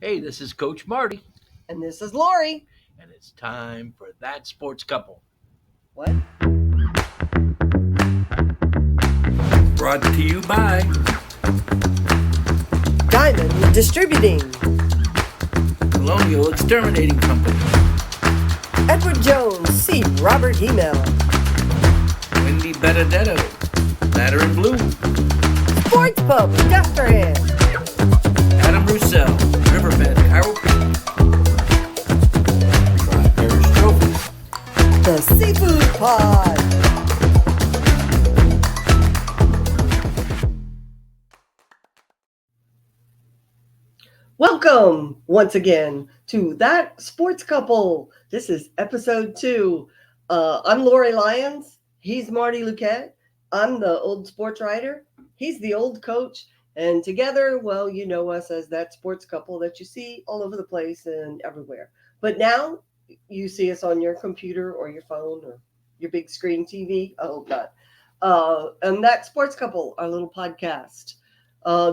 Hey, this is Coach Marty, And this is Lori. and it's time for That Sports Couple. What? Brought to you by Diamond Distributing. Colonial Exterminating Company, Edward Jones, C. Robert Email. Wendy Benedetto, Ladder and Blue, Sports Pub, Dusterhead. Adam Roussel, Riverbed, Carroll Creek, Tri-Parish Trophies, The Seafood Pod. Welcome once again to That Sports Couple. This is episode 2. I'm Lori Lyons. He's Marty Luquet. I'm the old sports writer. He's the old coach. And together, well, you know us as That Sports Couple that you see all over the place and everywhere. But now you see us on your computer or your phone or your big screen TV. I hope not. And That Sports Couple, our little podcast.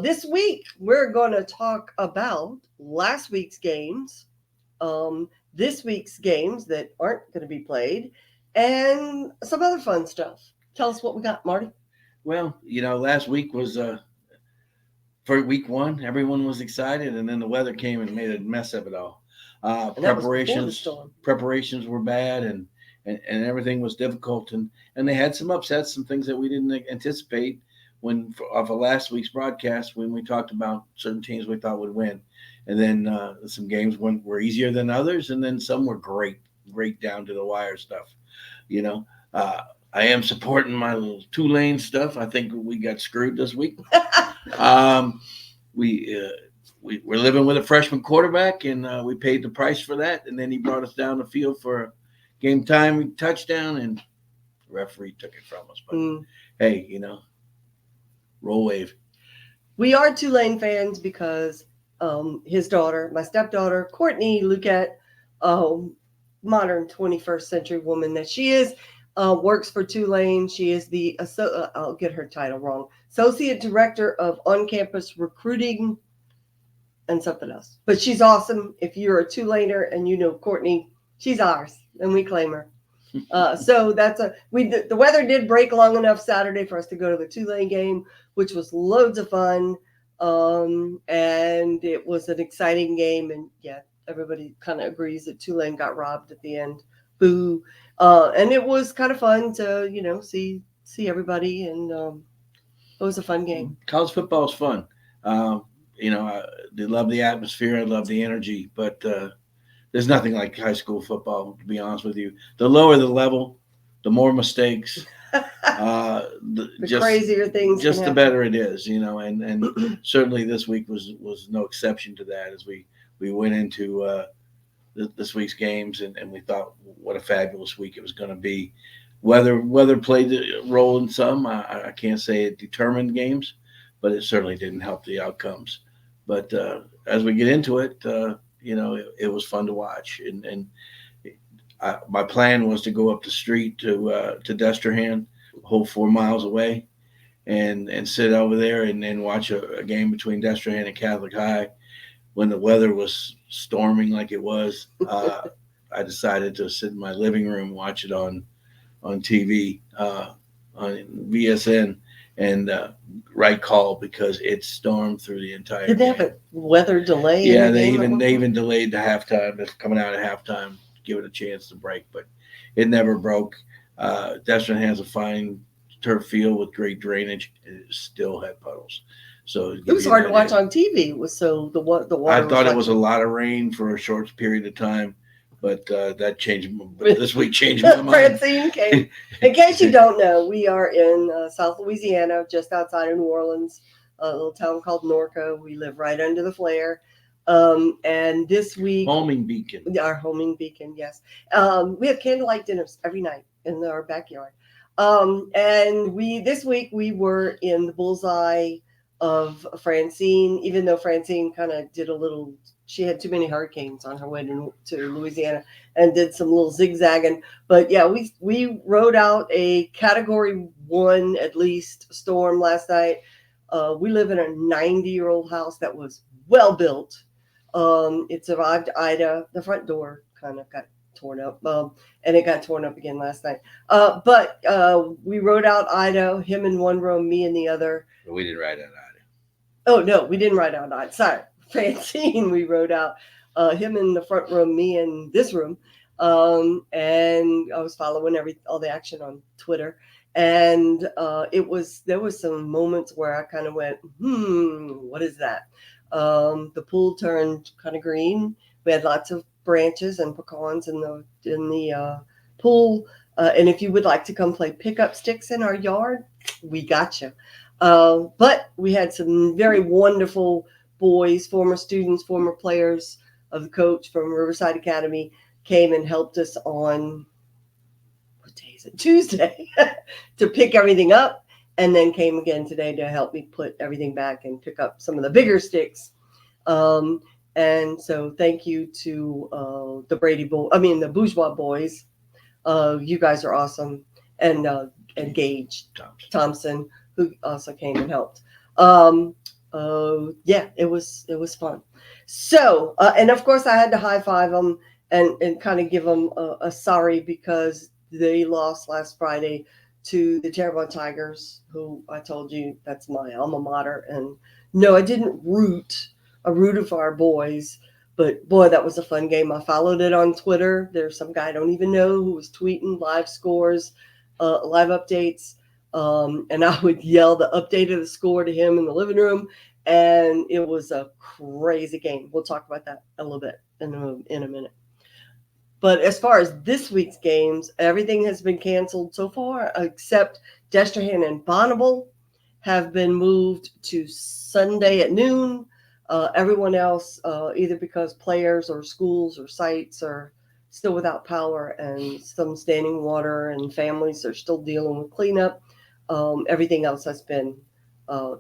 This week, we're going to talk about last week's games, this week's games that aren't going to be played, and some other fun stuff. Tell us what we got, Marty. Well, last week was for week 1. Everyone was excited, and then the weather came and made a mess of it all. And that was before the storm. Preparations were bad, and everything was difficult, and they had some upsets, some things that we didn't anticipate of last week's broadcast when we talked about certain teams we thought would win, and then some games were easier than others, and then some were great down to the wire stuff. I am supporting my little Tulane stuff. I think we got screwed this week. We're living with a freshman quarterback, and we paid the price for that. And then he brought us down the field for a game time touchdown, and the referee took it from us. But hey, roll wave. We are Tulane fans because his daughter, my stepdaughter, Courtney Luquet, modern 21st century woman that she is, works for Tulane. She is the, I'll get her title wrong, Associate Director of On-Campus Recruiting and something else. But she's awesome. If you're a Tulaner and you know Courtney, she's ours, and we claim her. So the weather did break long enough Saturday for us to go to the Tulane game, which was loads of fun. And it was an exciting game. And yeah, everybody kind of agrees that Tulane got robbed at the end. Boo. And it was kind of fun to, see everybody. And it was a fun game. College football is fun. I love the atmosphere. I love the energy, but there's nothing like high school football, to be honest with you. The lower the level, the more mistakes, the crazier things, just the better it is, and certainly this week was no exception to that as we went into this week's games, and we thought what a fabulous week it was going to be. Weather played a role in some. I can't say it determined games, but it certainly didn't help the outcomes. But as we get into it, it was fun to watch, and my plan was to go up the street to Destrehan, a whole 4 miles away, and sit over there and then watch a game between Destrehan and Catholic High. When the weather was storming like it was, I decided to sit in my living room and watch it on TV on VSN. And right call, because it stormed through the entire game. Did they have a weather delay? Yeah, they even delayed the halftime. It's coming out at halftime, give it a chance to break, but it never broke. Destrehan has a fine turf field with great drainage, and it still had puddles. So it was hard to watch on TV. It was so the water. I thought it was a lot of rain for a short period of time. But that changed. This week changed my mind. Francine came. In case you don't know, we are in South Louisiana, just outside of New Orleans, a little town called Norco. We live right under the flare. And this week, homing beacon. Our homing beacon, yes. We have candlelight dinners every night in our backyard. And this week we were in the bullseye of Francine, even though Francine kind of did she had too many hurricanes on her way to Louisiana and did some little zigzagging. But yeah, we rode out a Category 1 at least storm last night. We live in a 90-year-old house that was well built. It survived Ida. The front door kind of got torn up, and it got torn up again last night. But we rode out Ida, him in one room, me in the other. But we didn't ride that either. Oh no, we didn't ride out Ida. Sorry, Francine. We rode out him in the front room, me in this room, and I was following all the action on Twitter. And there was some moments where I kind of went, what is that? The pool turned kind of green. We had lots of branches and pecans in the pool. And if you would like to come play pickup sticks in our yard, we got you. But we had some very wonderful boys, former students, former players of the coach from Riverside Academy came and helped us on, what day is it? Tuesday to pick everything up, and then came again today to help me put everything back and pick up some of the bigger sticks. And so thank you to the Bourgeois boys. You guys are awesome. And Gage Thompson, who also came and helped. It was fun. So, and of course I had to high five them and kind of give them a sorry, because they lost last Friday to the Terrebonne Tigers, who I told you that's my alma mater. And no, I didn't root for our boys, but boy, that was a fun game. I followed it on Twitter. There's some guy I don't even know who was tweeting live scores, live updates. And I would yell the update of the score to him in the living room. And it was a crazy game. We'll talk about that a little bit in a minute. But as far as this week's games, everything has been canceled so far, except Destrehan and Bonneville have been moved to Sunday at noon. Everyone else, either because players or schools or sites are still without power and some standing water, and families are still dealing with cleanup, everything else has been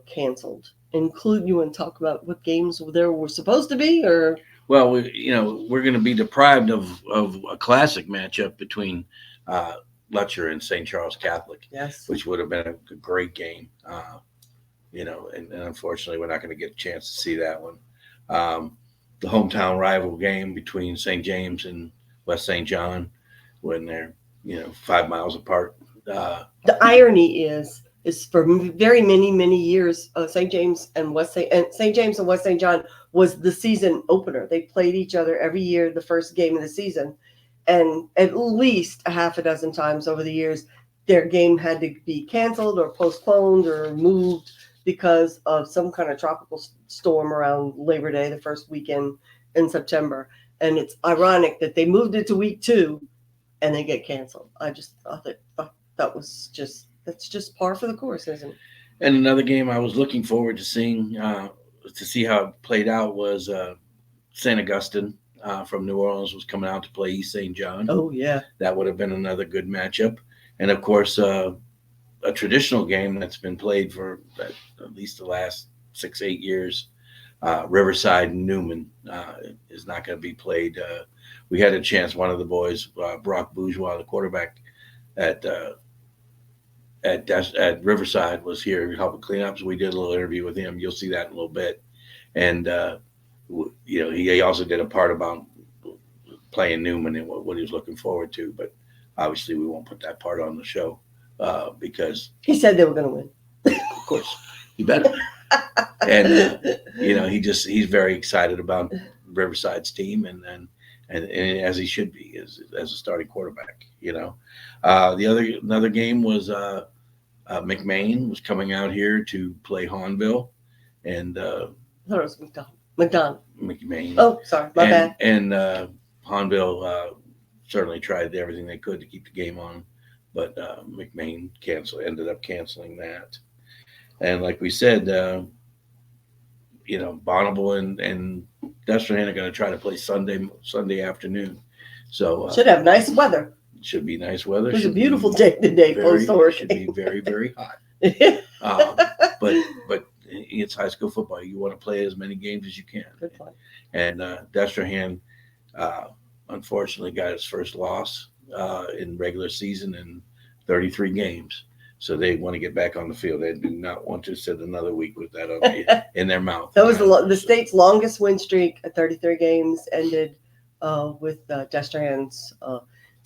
canceled. Include you and talk about what games there were supposed to be, or? Well, we're going to be deprived of a classic matchup between Letcher and St. Charles Catholic, yes, which would have been a great game. And unfortunately, we're not going to get a chance to see that one. The hometown rival game between St. James and West St. John, when they're 5 miles apart. The irony is for very many years, St. James and West St. John was the season opener. They played each other every year, the first game of the season, and at least a half a dozen times over the years, their game had to be canceled or postponed or moved because of some kind of tropical storm around Labor Day, the first weekend in September. And it's ironic that they moved it to week 2 and they get canceled. I just thought that's just par for the course, isn't it? And another game I was looking forward to seeing, to see how it played out, was St. Augustine from New Orleans was coming out to play East St. John. Oh, yeah. That would have been another good matchup. And, of course, a traditional game that's been played for at least the last 6-8 years, Riverside and Newman, is not going to be played. We had a chance, one of the boys, Brock Bourgeois, the quarterback at Riverside, was here helping clean up. So we did a little interview with him. You'll see that in a little bit. And, he also did a part about playing Newman and what he was looking forward to. But obviously we won't put that part on the show because he said they were going to win. Of course, he better. And, he's very excited about Riverside's team and as he should be as a starting quarterback, Another game was McMain was coming out here to play Hahnville, and I thought it was McDonald. McMain. Oh, sorry, my bad. And Hahnville certainly tried everything they could to keep the game on, but McMain ended up canceling that. And like we said, Bonneville and Destrehan are going to try to play Sunday afternoon. So should have nice weather. Should be nice weather. It was a beautiful day today. Should be very, very hot. But it's high school football. You want to play as many games as you can. Good point. And Destrehan, unfortunately, got its first loss in regular season in 33 games. So they want to get back on the field. They do not want to sit another week with that in their mouth. That was the state's longest win streak at 33 games. Ended with Destrehan's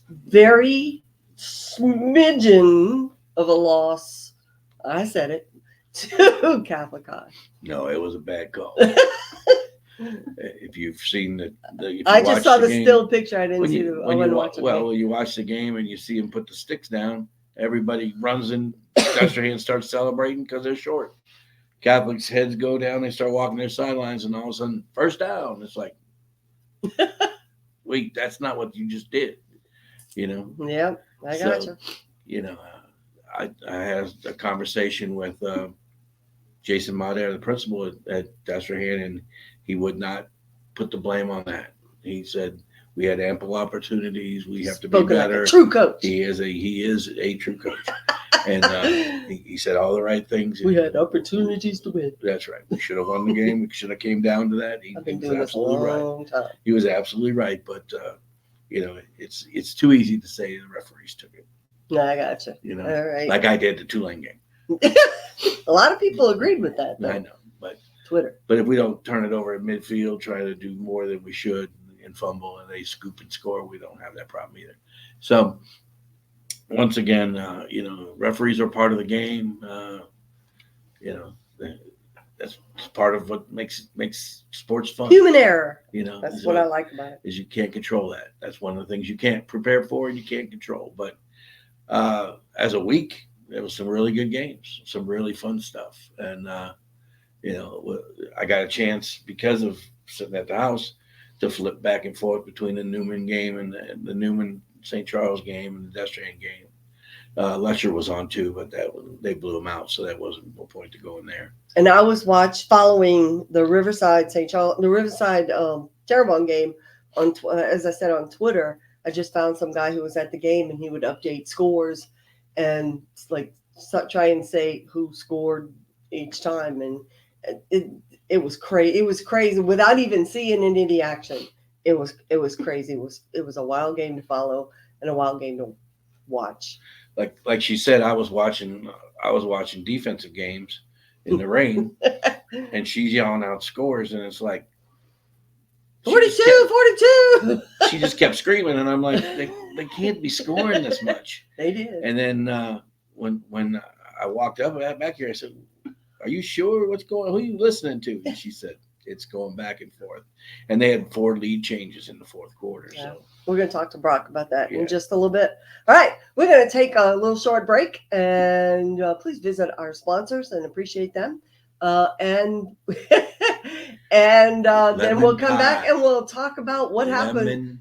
very smidgen of a loss. I said it to Catholic High. No, it was a bad call. If you've seen I just saw the still picture. I didn't see when you watch the game and you see them put the sticks down, everybody runs in. Destrehan starts celebrating because they're short. Catholics' heads go down. They start walking their sidelines, and all of a sudden, first down. It's like, wait, that's not what you just did. Yeah, I got you. I had a conversation with Jason Mader, the principal at Destrehan, and he would not put the blame on that. He said we had ample opportunities. We have to be better. Like a true coach. He is a true coach, and he said all the right things. We had opportunities to win. That's right. We should have won the game. We should have came down to that. He was absolutely right. Time. He was absolutely right, but it's too easy to say the referees took it. No, I got you. All right. Like I did the Tulane game. A lot of people agreed with that, though. I know, but Twitter. But if we don't turn it over at midfield, try to do more than we should and fumble, and they scoop and score, we don't have that problem either. So once again, referees are part of the game. That's part of what makes sports fun. Human error. That's what I like about it. Is you can't control that. That's one of the things you can't prepare for and you can't control. But as a week, there was some really good games, some really fun stuff. And, I got a chance because of sitting at the house to flip back and forth between the Newman game and the Newman St. Charles game and the Destrehan game. Letcher was on too, but they blew him out, so that wasn't no point to go in there. And I was following the Riverside Terrebonne game on, as I said, on Twitter. I just found some guy who was at the game, and he would update scores and try and say who scored each time, and it was crazy. It was crazy without even seeing any of the action. It was crazy. It was a wild game to follow and a wild game to watch. Like she said, I was watching defensive games in the rain, and she's yelling out scores, and it's like 42. She just kept screaming, and I'm like, they can't be scoring this much. They did. And then when I walked back here, I said, "Are you sure? What's going on? Who are you listening to?" And she said, "It's going back and forth." And they had 4 lead changes in the fourth quarter. Yeah. So we're going to talk to Brock about that in just a little bit. All right, we're going to take a little short break, and please visit our sponsors and appreciate them. And then we'll come back and we'll talk about what happened.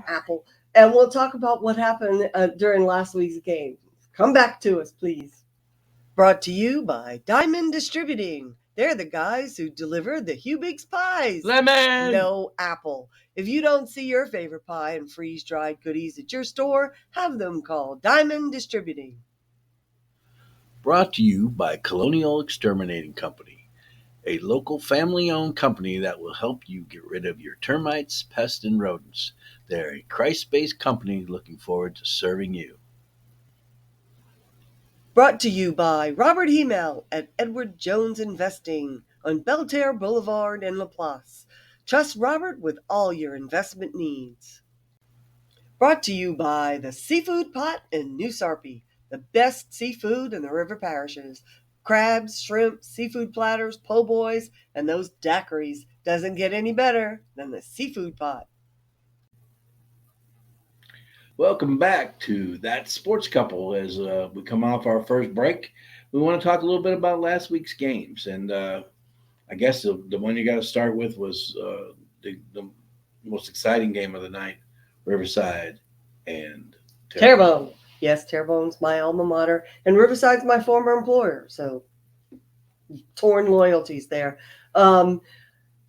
Apple. And we'll talk about what happened during last week's game. Come back to us, please. Brought to you by Diamond Distributing. They're the guys who deliver the Hubig's pies. Lemon! No apple. If you don't see your favorite pie and freeze-dried goodies at your store, have them call Diamond Distributing. Brought to you by Colonial Exterminating Company, a local family-owned company that will help you get rid of your termites, pests, and rodents. They're a Christ-based company looking forward to serving you. Brought to you by Robert Hemel at Edward Jones Investing on Belterre Boulevard in Laplace. Trust Robert with all your investment needs. Brought to you by the Seafood Pot in New Sarpy, the best seafood in the River Parishes. Crabs, shrimp, seafood platters, po' boys, and those daiquiris. Doesn't get any better than the Seafood Pot. Welcome back to That Sports Couple. As we come off our first break, we want to talk a little bit about last week's games. And I guess the one you got to start with was the most exciting game of the night, Riverside and Terrebonne. Yes, Terrebonne's my alma mater, and Riverside's my former employer. So torn loyalties there. And,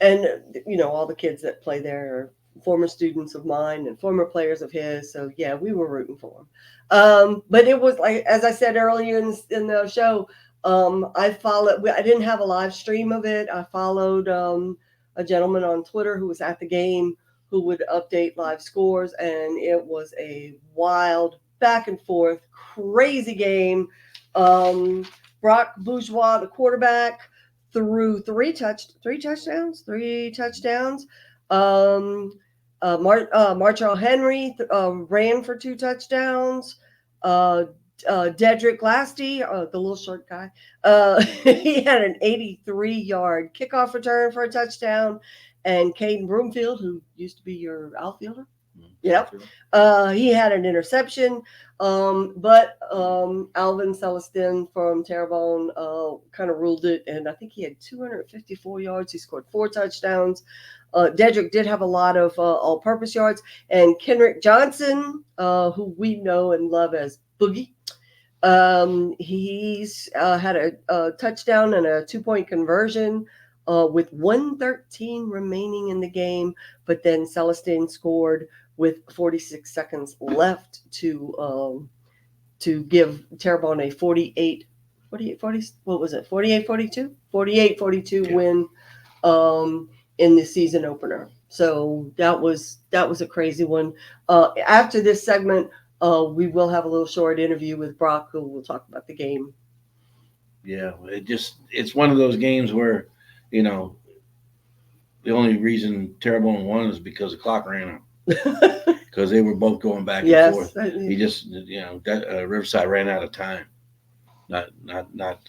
all the kids that play there are former students of mine and former players of his. So, yeah, we were rooting for them. But it was, like, as I said earlier in the show, I didn't have a live stream of it. I followed a gentleman on Twitter who was at the game who would update live scores, and it was a wild back and forth, crazy game. Brock Bourgeois, the quarterback, threw three touchdowns. Marshall Henry ran for 2 touchdowns. Dedrick Lasty, the little short guy, he had an 83-yard kickoff return for a touchdown. And Caden Broomfield, who used to be your outfielder, he had an interception. But Alvin Celestin from Terrebonne kind of ruled it, and I think he had 254 yards. He scored 4 touchdowns. Dedrick did have a lot of all-purpose yards, and Kendrick Johnson, who we know and love as Boogie, he's had a touchdown and a 2-point conversion with 1:13 remaining in the game, but then Celestin scored with 46 seconds left to give Terrebonne a 48-42 win in the season opener. So that was a crazy one. After this segment, we will have a little short interview with Brock, who will talk about the game. Yeah, it's one of those games where, the only reason Terrebonne won is because the clock ran out. Because they were both going back and forth. He just, Riverside ran out of time, not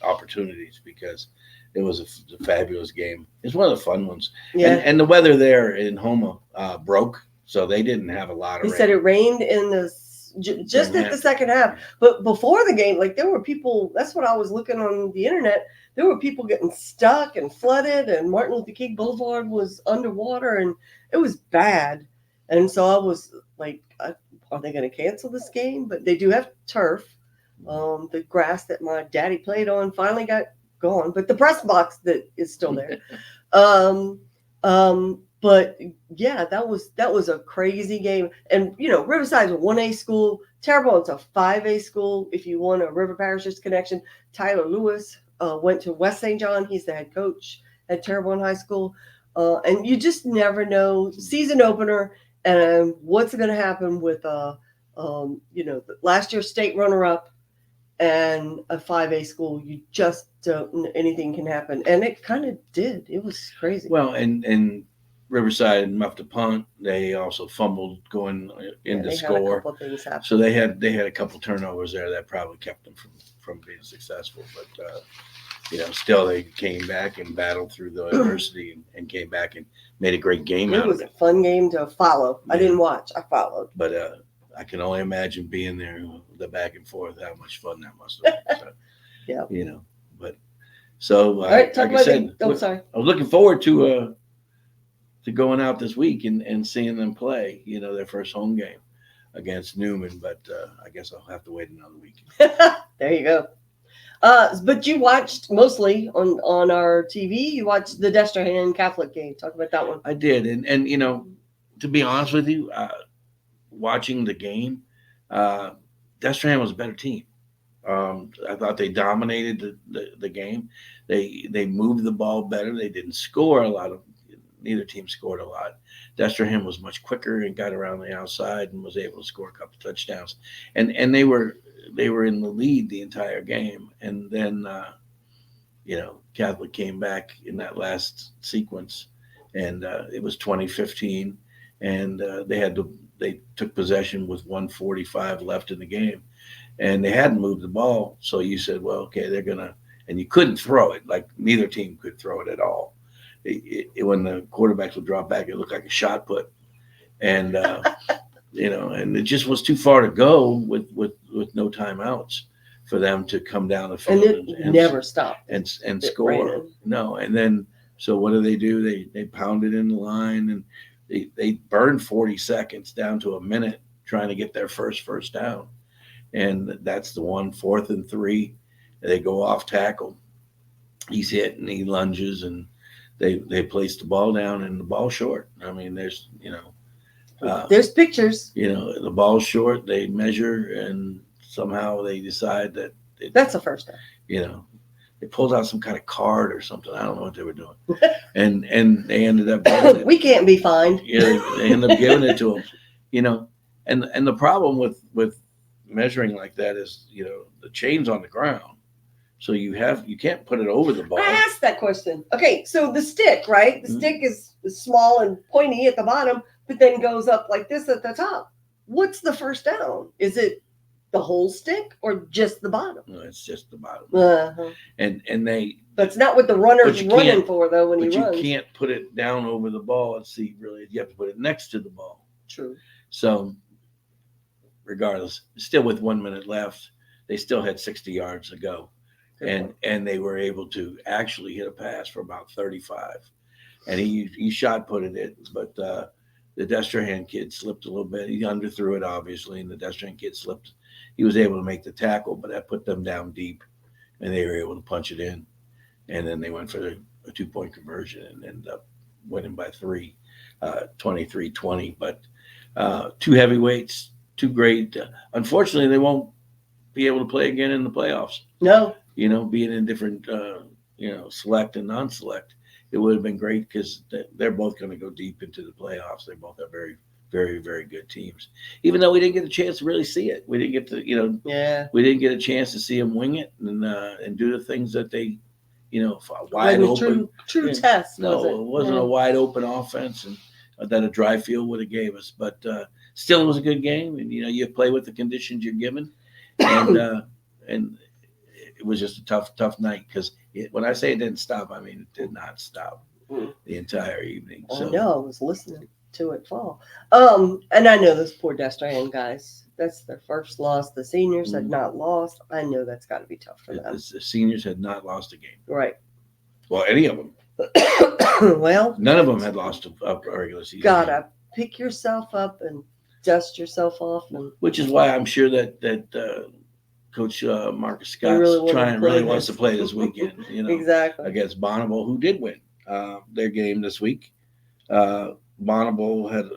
opportunities, because it was a fabulous game. It's one of the fun ones. Yeah. And the weather there in Houma broke, so they didn't have a lot of rain. He said it rained in the just at the second half, but before the game, like, there were people. That's what I was looking on the internet. There were people getting stuck and flooded, and Martin Luther King Boulevard was underwater, and it was bad. And so I was like, are they going to cancel this game? But they do have turf. The grass that my daddy played on finally got gone, but the press box that is still there. But yeah, that was a crazy game. And Riverside's a 1A school. Terrebonne's a 5A school. If you want a River Parishes connection, Tyler Lewis went to West St. John. He's the head coach at Terrebonne High School. And you just never know. Season opener, and what's going to happen with last year's state runner-up and a 5A school. You just don't. Anything can happen, and it kind of did. It was crazy. Well, and Riverside muffed a punt. They also fumbled going in to score. So they had a couple turnovers there that probably kept them from being successful. But still they came back and battled through the adversity and came back and made a great game out of it. It was a fun game to follow. Yeah. I didn't watch. I followed. But I can only imagine being there, the back and forth, how much fun that must have been. So, yeah. But so all right, like I said, sorry. I was looking forward to going out this week and seeing them play, their first home game against Newman. But I guess I'll have to wait another week. There you go. But you watched mostly on our TV. You watched the Destrehan Catholic game. Talk about that one. I did, and to be honest with you, watching the game, Destrehan was a better team. I thought they dominated the game. They moved the ball better. They didn't score a lot. Neither team scored a lot. Destrehan was much quicker and got around the outside and was able to score a couple touchdowns. And they were in the lead the entire game. And then Catholic came back in that last sequence, and it was 2015, and they took possession with 1:45 left in the game, and they hadn't moved the ball. So you said, well, okay, they're gonna, and you couldn't throw it. Like, neither team could throw it at all. When the quarterbacks would drop back, it looked like a shot put, and and it just was too far to go with no timeouts for them to come down the field and never stop and score. No, and then so what do? They pounded in the line, and they burned 40 seconds down to a minute trying to get their first down, and that's the 4th and 3. They go off tackle. He's hit and he lunges, and they place the ball down, and the ball's short. I mean, there's there's pictures. The ball's short. They measure, and somehow they decide that that's a first down. They pulled out some kind of card or something. I don't know what they were doing, and they ended up. We can't be fined. They ended up giving it to them. And the problem with measuring like that is the chain's on the ground, So you can't put it over the ball. I asked that question. Okay, so the stick, right? The stick is small and pointy at the bottom, but then goes up like this at the top. What's the first down? Is it the whole stick or just the bottom? No, it's just the bottom. Uh-huh. And that's not what the runner's running for, though, when he runs. But you can't put it down over the ball and see, really. You have to put it next to the ball. True. So, regardless, still with 1 minute left, they still had 60 yards to go. And they were able to actually hit a pass for about 35. And he shot put it, but the Destrehan kid slipped a little bit. He underthrew it, obviously, and the Destrehan kid slipped. He was able to make the tackle, but that put them down deep, and they were able to punch it in. And then they went for a 2-point conversion and ended up winning by 3, 23-20. But two heavyweights, two great. Unfortunately, they won't be able to play again in the playoffs. No. Being in different, select and non-select, it would have been great because they're both going to go deep into the playoffs. They both are very, very, very good teams. Even though we didn't get a chance to really see it, we didn't get to, we didn't get a chance to see them wing it and do the things that they, wide open. True test. No, it wasn't a wide open offense and that a dry field would have gave us. But still, it was a good game, and you play with the conditions you're given, and it was just a tough night because when I say it didn't stop, I mean it did not stop the entire evening. So. I know, I was listening to it fall. And I know those poor Destrehan guys. That's their first loss. The seniors had not lost. I know that's got to be tough for them. The seniors had not lost a game. Right. Well, any of them. Well, none of them had lost a regular season. Gotta pick yourself up and dust yourself off, which is why I'm sure that Coach Marcus Scott really wants to play this weekend. Exactly against Bonneville, who did win their game this week. Bonneville had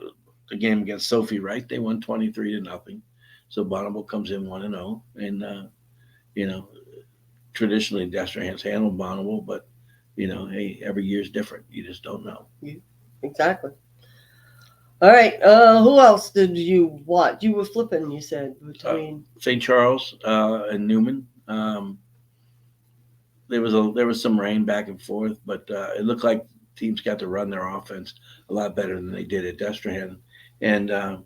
a game against Sophie Wright. They won 23-0. So Bonneville comes in 1-0, and traditionally Destrehan's handled Bonneville, but hey, every year is different. You just don't know. Exactly. All right. Who else did you watch? You were flipping, you said, between St. Charles and Newman. There was some rain back and forth, but it looked like teams got to run their offense a lot better than they did at Destrehan. And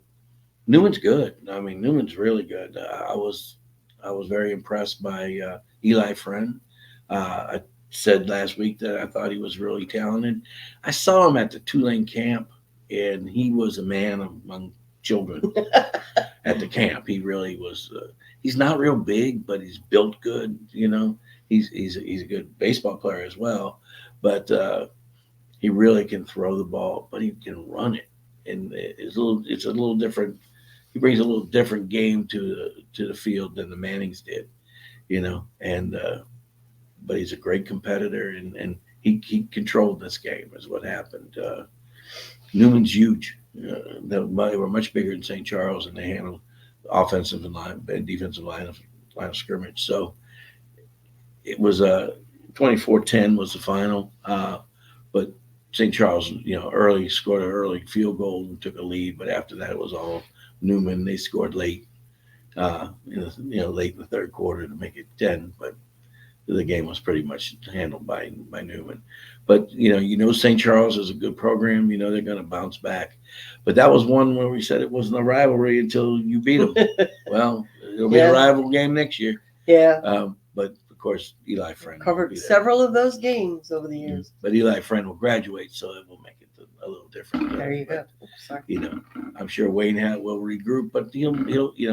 Newman's good. I mean, Newman's really good. I was very impressed by Eli Friend. I said last week that I thought he was really talented. I saw him at the Tulane camp, and he was a man among children at the camp. He really was. He's not real big, but he's built good. He's a good baseball player as well, but he really can throw the ball, but he can run it, and it's a little different. He brings a little different game to the field than the Mannings did, and but he's a great competitor, and he controlled this game is what happened. Newman's huge. They were much bigger than St. Charles, and they handled offensive and defensive line of scrimmage. So it was 24-10 was the final, but St. Charles, scored an early field goal and took a lead, but after that it was all Newman. They scored late, late in the third quarter to make it 10, but the game was pretty much handled by Newman. But, St. Charles is a good program. They're going to bounce back. But that was one where we said it wasn't a rivalry until you beat them. Well, it'll be a rival game next year. Yeah. But, of course, Eli Friend covered several of those games over the years. But Eli Friend will graduate, so it will make it a little different. There you go. Sorry. I'm sure Wayne will regroup, but he'll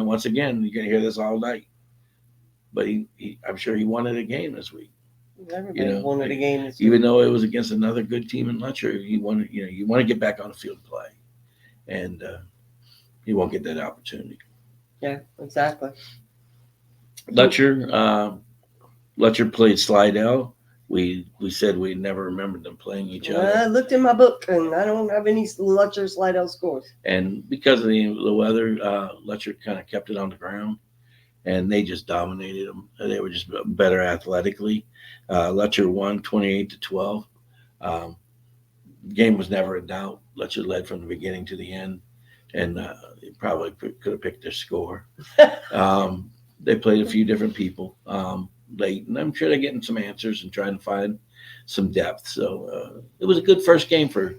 once again, you're going to hear this all night. But I'm sure he wanted a game this week. Everybody wanted a game this week. Even though it was against another good team in Letcher, you want to get back on the field and play, and he won't get that opportunity. Yeah, exactly. Letcher played Slidell. We said we never remembered them playing each other. I looked in my book, and I don't have any Letcher Slidell scores. And because of the weather, Letcher kind of kept it on the ground. And they just dominated them. They were just better athletically. Letcher won 28-12. The game was never in doubt. Letcher led from the beginning to the end, and probably could have picked their score. They played a few different people, late, and I'm sure they're getting some answers and trying to find some depth. So it was a good first game for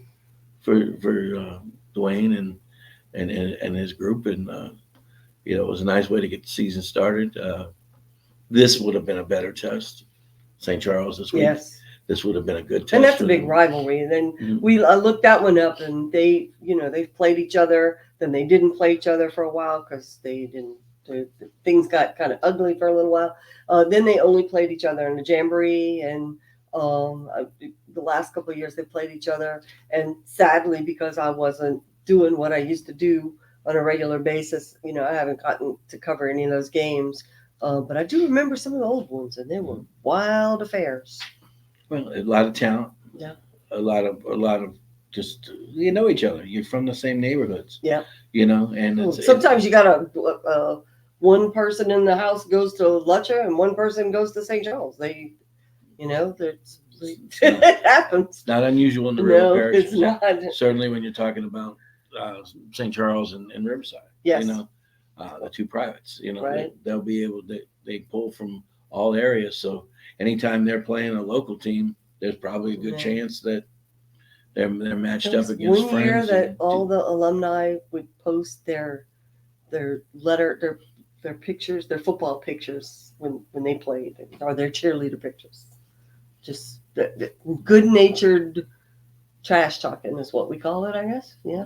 Dwayne and his group, and it was a nice way to get the season started. This would have been a better test, St. Charles this week. Yes. This would have been a good test. And that's a big rivalry. And then I looked that one up, and they've played each other. Then they didn't play each other for a while because things got kind of ugly for a little while. Then they only played each other in the Jamboree, and the last couple of years they played each other. And sadly, because I wasn't doing what I used to do on a regular basis, I haven't gotten to cover any of those games. But I do remember some of the old ones, and they were wild affairs. Well, a lot of talent. Yeah. A lot of just each other. You're from the same neighborhoods. Yeah. And sometimes you got one person in the house goes to Lutcher and one person goes to St. Charles. It happens. It's not unusual in the River Parishes. It's not. Certainly when you're talking about St. Charles and Riverside. Yes. The two privates. Right. They'll be able to. They pull from all areas. So anytime they're playing a local team, there's probably a good chance that they're matched up against one friends. Year that all the alumni would post their pictures, their football pictures when they played, or their cheerleader pictures. Just the good-natured trash talking is what we call it, I guess. Yeah.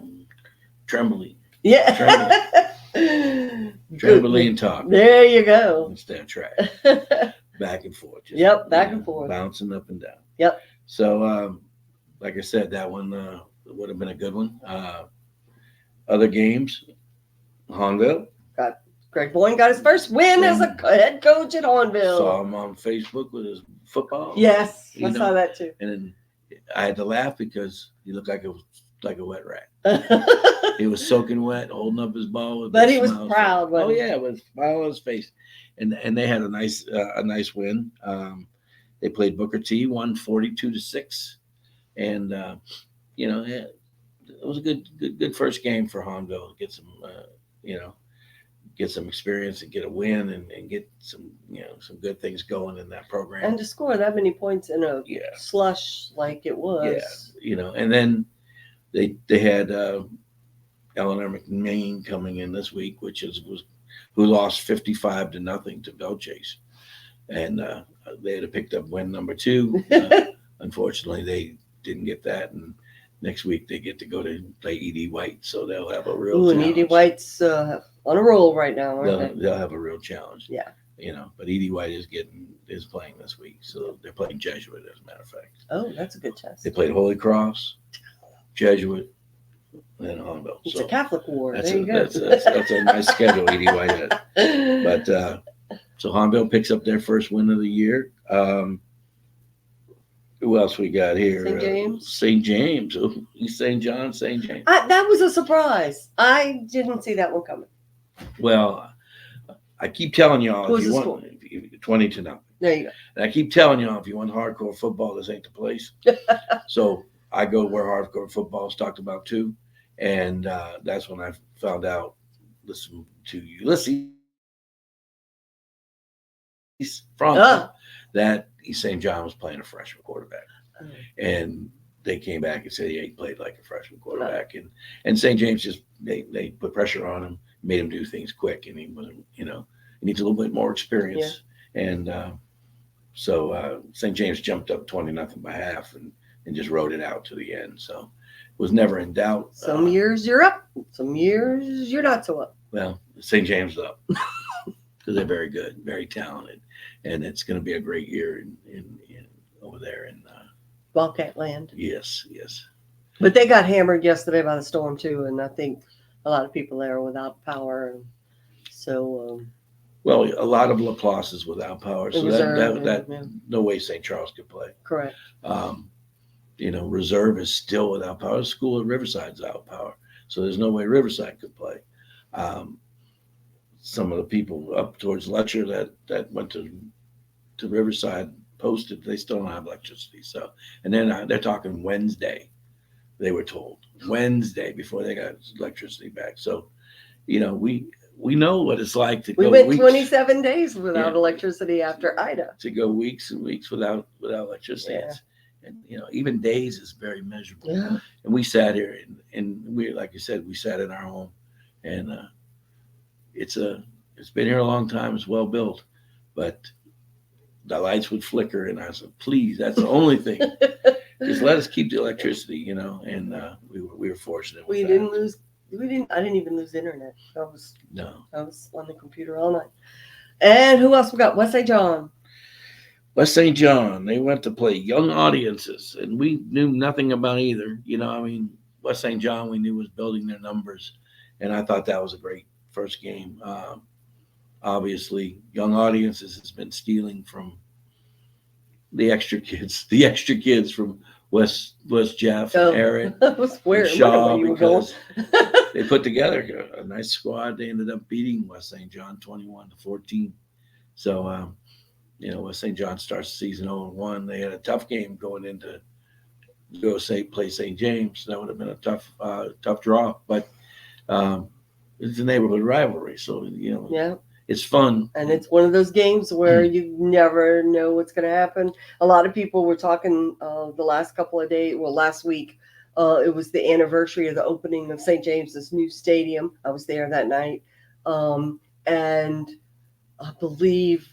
Trembling. Yeah. Trembling talk. There you go. Instead of trash. Back and forth. Back and forth. Bouncing up and down. Yep. So, like I said, that one would have been a good one. Other games, Hornville. Greg Boyne got his first win as a head coach at Hornville. Saw him on Facebook with his football. Yes, I saw that too. And then I had to laugh because he looked like a wet rat. He was soaking wet, holding up his ball. But he was proud. Oh yeah, with a smile on his face. And they had a nice win. They played Booker T, won 42-6, and it was a good first game for Hornville. Get some experience and get a win and get some good things going in that program. And to score that many points in a slush like it was. Yeah, and then they had Eleanor McMain coming in this week, who lost 55-0 to Belchase, and they had picked up win number 2. Unfortunately, they didn't get that, and next week they get to go to play Edie White, so they'll have a real challenge. And Edie White's on a roll right now, aren't they? They'll have a real challenge. Yeah. But Edie White is playing this week, so they're playing Jesuit, as a matter of fact. Oh, that's a good test. They played Holy Cross, Jesuit, and Hornville. It's a Catholic war. That's there you go. That's a nice schedule Edie White had. But so Hornville picks up their first win of the year. Who else we got here? St. James. St. James. East St. John, St. James. That was a surprise. I didn't see that one coming. Well, I keep telling y'all, Who's if you the want 20-0. There you go. And I keep telling y'all, if you want hardcore football, this ain't the place. So I go where hardcore football is talked about too. And that's when I found out, listen to Ulysses from that East St. John was playing a freshman quarterback. And they came back and said, he played like a freshman quarterback. And St. James just, they put pressure on him, made him do things quick. And he wasn't, he needs a little bit more experience. Yeah. And so St. James jumped up 20-0 by half and just rode it out to the end. So it was never in doubt. Some years you're up, some years you're not so up. Well, St. James is up because they're very good, very talented. And it's going to be a great year in over there in Wildcat land. Yes. But they got hammered yesterday by the storm too, and I think a lot of people there are without power. And so, well, a lot of Laplace is without power, so that no way St. Charles could play. Correct. Reserve is still without power. The school at Riverside's without power, so there's no way Riverside could play. Some of the people up towards Letcher that went to Riverside posted they still don't have electricity. So, and then they're talking Wednesday. They were told Wednesday before they got electricity back. So, we we know what it's like to We go went weeks, 27 days without Yeah. electricity after Ida. to go weeks and weeks without electricity. Yeah. And even days is very miserable. Yeah. And we sat here and we, like you said, we sat in our home, and it's been here a long time. It's well built, but the lights would flicker, and I said, please, that's the only thing. Just let us keep the electricity, and we were fortunate. We didn't lose. I didn't even lose internet. I was on the computer all night. And who else we got? West St. John. West St. John, they went to play young audiences, and we knew nothing about either. West St. John, we knew was building their numbers, and I thought that was a great first game. Obviously, young audiences has been stealing from the extra kids from West Jeff, Aaron, That was weird. Shaw, You were going. because they put together a nice squad. They ended up beating West St. John 21-14. So, West St. John starts the season 0-1. They had a tough game going into play St. James. That would have been a tough draw, but it's a neighborhood rivalry, so Yeah. it's fun. And it's one of those games where you never know what's going to happen. A lot of people were talking the last couple of days. Well, last week, it was the anniversary of the opening of St. James's new stadium. I was there that night, and I believe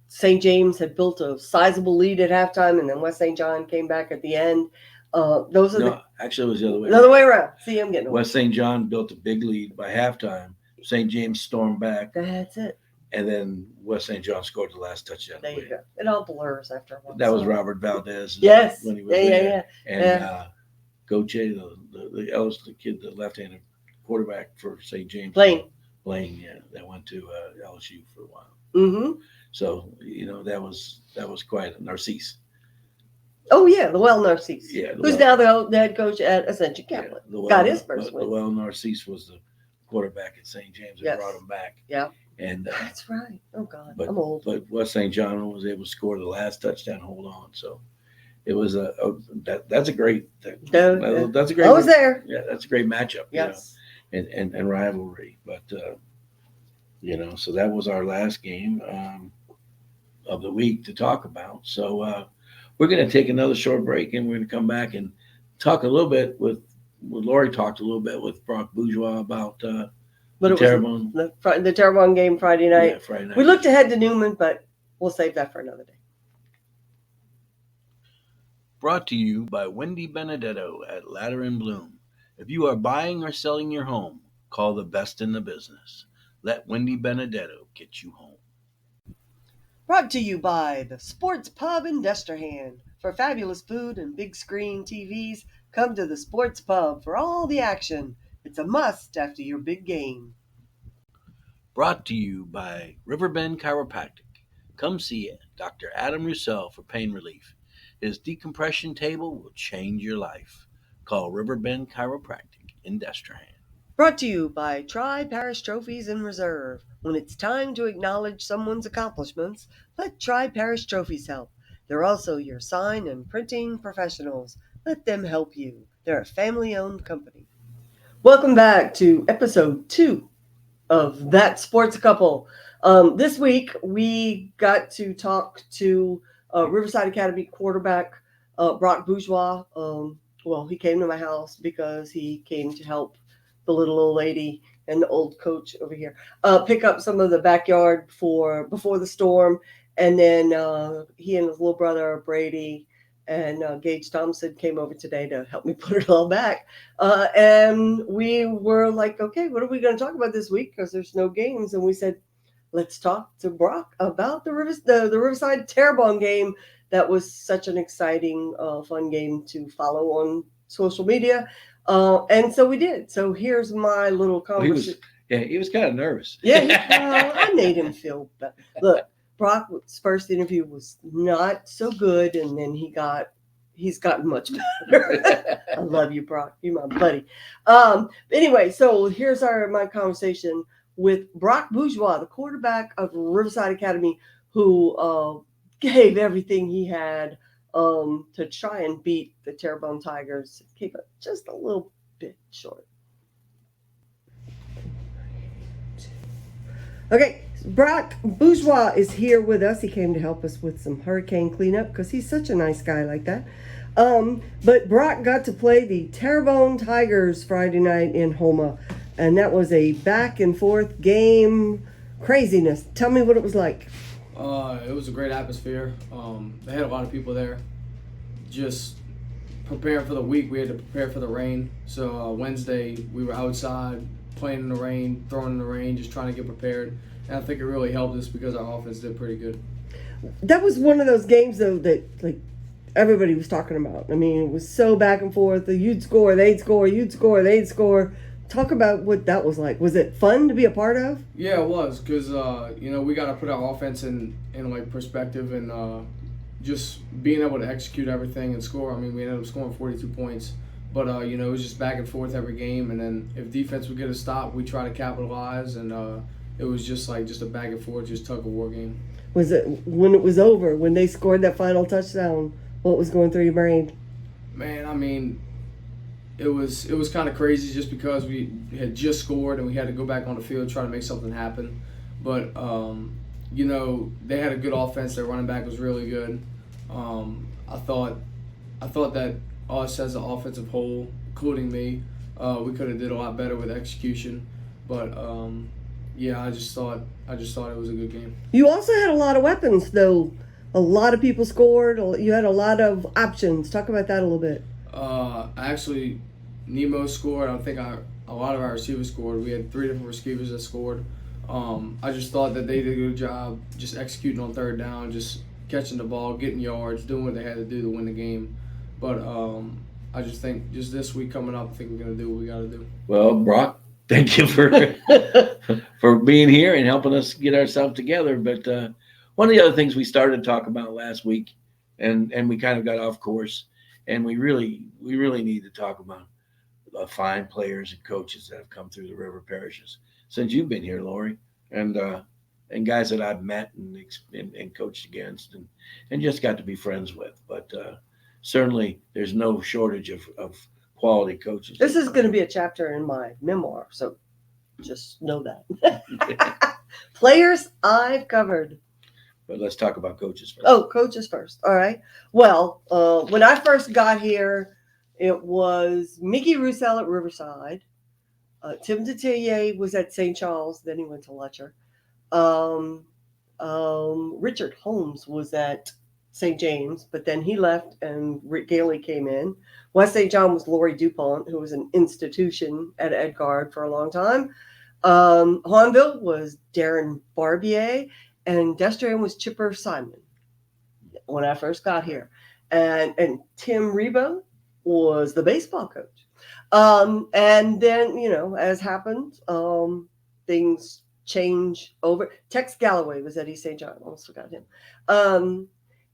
St. James had built a sizable lead at halftime, and then West St. John came back at the end. Actually, it was the other way. Another way around. See, I'm getting West St. John built a big lead by halftime. St. James stormed back. That's it. And then West St. John scored the last touchdown. There you go. It all blurs after a while. That was Robert Valdez. Yes. When he was there. Yeah. And Goche, the eldest kid, the left-handed quarterback for St. James. Blaine, yeah. That went to LSU for a while. Mm-hmm. So, that was quite a Narcisse. Oh, yeah, Llewellyn Narcisse. Yeah. Who's now the head coach at Ascension Catholic. Got his first win. Llewellyn Narcisse was the quarterback at St. James. They brought him back. Yeah. And that's right. Oh, God, I'm old. But West St. John was able to score the last touchdown, hold on. So it was that's a great that's a great. I was there. Yeah, that's a great matchup. Yes. And rivalry. But so that was our last game of the week to talk about. So we're going to take another short break, and we're going to come back and talk a little bit with Lori talked a little bit with Brock Bourgeois about the Terrebonne. The Terrebonne game Friday night. Yeah, Friday night. We looked ahead to Newman, but we'll save that for another day. Brought to you by Wendy Benedetto at Ladder and Bloom. If you are buying or selling your home, call the best in the business. Let Wendy Benedetto get you home. Brought to you by the Sports Pub in Destrehan. For fabulous food and big screen TVs, come to the Sports Pub for all the action. It's a must after your big game. Brought to you by Riverbend Chiropractic. Come see Dr. Adam Roussel for pain relief. His decompression table will change your life. Call Riverbend Chiropractic in Destrehan. Brought to you by Tri-Parish Trophies in Reserve. When it's time to acknowledge someone's accomplishments, let Tri-Parish Trophies help. They're also your sign and printing professionals. Let them help you. They're a family-owned company. Welcome back to episode 2 of That Sports Couple. This week, we got to talk to Riverside Academy quarterback Brock Bourgeois. He came to my house because he came to help the little old lady and the old coach over here pick up some of the backyard before the storm. And then he and his little brother Brady and Gage Thompson came over today to help me put it all back. And we were like, okay, what are we going to talk about this week? Because there's no games. And we said, let's talk to Brock about the Riverside Terrebonne game. That was such an exciting, fun game to follow on social media. And so we did. So here's my little conversation. He was kind of nervous. Yeah, I made him feel better. Look, Brock's first interview was not so good, and then he's gotten much better. I love you, Brock. You're my buddy. Anyway, so here's my conversation with Brock Bourgeois, the quarterback of Riverside Academy, who gave everything he had to try and beat the Terrebonne Tigers. Keep it just a little bit short. Okay, Brock Bourgeois is here with us. He came to help us with some hurricane cleanup because he's such a nice guy like that. But Brock got to play the Terrebonne Tigers Friday night in Homa, and that was a back and forth game craziness. Tell me what it was like. It was a great atmosphere. They had a lot of people there. Just preparing for the week, we had to prepare for the rain. So Wednesday, we were outside playing in the rain, throwing in the rain, just trying to get prepared. And I think it really helped us because our offense did pretty good. That was one of those games, though, that like everybody was talking about. I mean, it was so back and forth. You'd score, they'd score, you'd score, they'd score. Talk about what that was like. Was it fun to be a part of? Yeah, it was because we got to put our offense in like perspective and just being able to execute everything and score. I mean, we ended up scoring 42 points, but it was just back and forth every game. And then if defense would get a stop, we try to capitalize. And it was just a back and forth, just tug of war game. Was it when it was over, when they scored that final touchdown? What was going through your brain? Man, I mean, it was kind of crazy just because we had just scored and we had to go back on the field and try to make something happen. But they had a good offense. Their running back was really good. I thought that us as an offensive whole, including me, we could have did a lot better with execution. But I just thought it was a good game. You also had a lot of weapons, though. A lot of people scored. You had a lot of options. Talk about that a little bit. Actually, Nemo scored. I think a lot of our receivers scored. We had 3 different receivers that scored. I just thought that they did a good job just executing on third down, just catching the ball, getting yards, doing what they had to do to win the game. But I just think just this week coming up, I think we're going to do what we got to do. Well, Brock, thank you for for being here and helping us get ourselves together. But one of the other things we started to talk about last week, and we kind of got off course, and we really need to talk about the fine players and coaches that have come through the River Parishes since you've been here, Lori, and guys that I've met and coached against and just got to be friends with. But certainly, there's no shortage of quality coaches. This is going to be a chapter in my memoir, so just know that. Players I've covered. But let's talk about coaches first. Oh, coaches first. All right. Well, when I first got here, it was Mickey Roussel at Riverside. Tim Detillier was at St. Charles. Then he went to Letcher. Richard Holmes was at St. James, but then he left and Rick Gailey came in. West St. John was Lori DuPont, who was an institution at Edgard for a long time. Hahnville was Darren Barbier, and Destrian was Chipper Simon when I first got here. And Tim Rebo was the baseball coach. And then, as happened, things change over. Tex Galloway was at East St. John. Almost forgot him.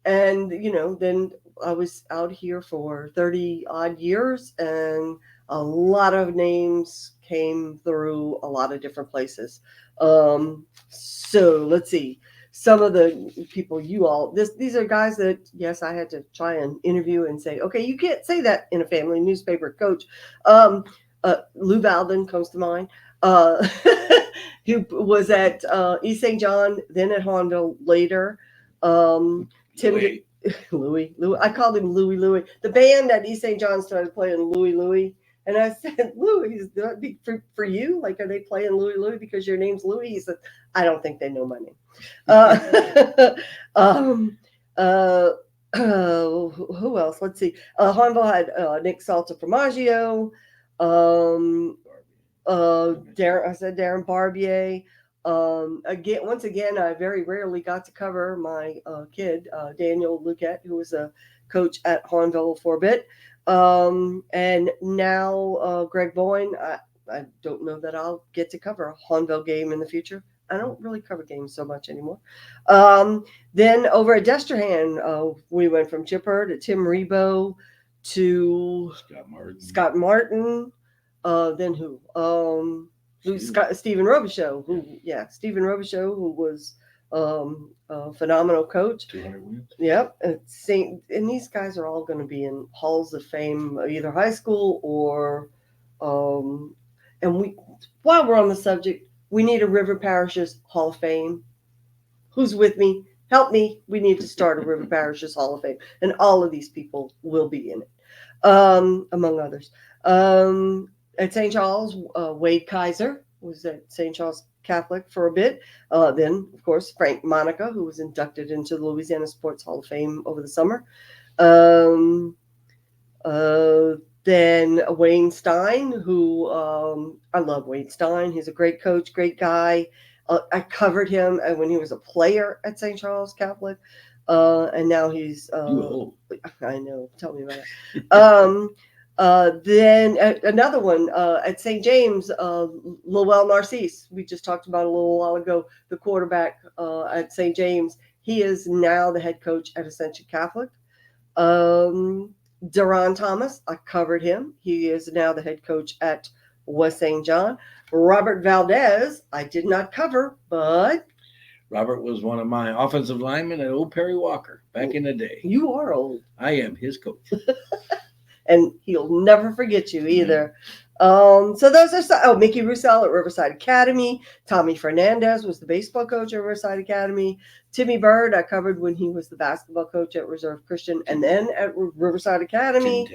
And, then I was out here for 30 odd years, and a lot of names came through a lot of different places. So let's see. Some of the people these are guys that, yes, I had to try and interview and say, okay, you can't say that in a family newspaper, coach. Lou Valden comes to mind, who was at East St. John, then at Hahnville later. Tim Louis. I called him Louis. The band at East St. John started playing Louis. And I said, Louis, for you? Like, are they playing Louis because your name's Louis? He said, I don't think they know my name. Who else? Let's see. Hahnville had Nick Salta Formaggio. Darren Barbier. Once again, I very rarely got to cover my kid, Daniel Luquet, who was a coach at Hahnville for a bit. And now Greg Boyne. I don't know that I'll get to cover a Hahnville game in the future. I don't really cover games so much anymore. Then over at Destrehan, we went from Chipper to Tim Rebo to Scott Martin. Then who? Stephen Robichaux, Stephen Robichaux, who was a phenomenal coach. 200 wins. Yep. And these guys are all going to be in halls of fame, either high school or, and while we're on the subject, We need a River Parishes Hall of Fame. Who's with me? Help me. We need to start a River Parishes Hall of Fame. And all of these people will be in it, among others. At St. Charles, Wade Kaiser was at St. Charles Catholic for a bit. Then, of course, Frank Monica, who was inducted into the Louisiana Sports Hall of Fame over the summer. Then Wayne Stein, who I love Wayne Stein. He's a great coach, great guy. I covered him when he was a player at St. Charles Catholic, and now he's. You old. I know. Tell me about it. Then another one at St. James, Lowell Narcisse. We just talked about a little while ago. The quarterback at St. James. He is now the head coach at Ascension Catholic. Duron Thomas, I covered him. He is now the head coach at West St. John. Robert Valdez, I did not cover, but Robert was one of my offensive linemen at Old Perry Walker back in the day. you are old. I am his coach. And he'll never forget you either. So those are Mickey Roussel at Riverside Academy. Tommy Fernandez was the baseball coach at Riverside Academy. Timmy Bird, I covered when he was the basketball coach at Reserve Christian, and then at Riverside Academy.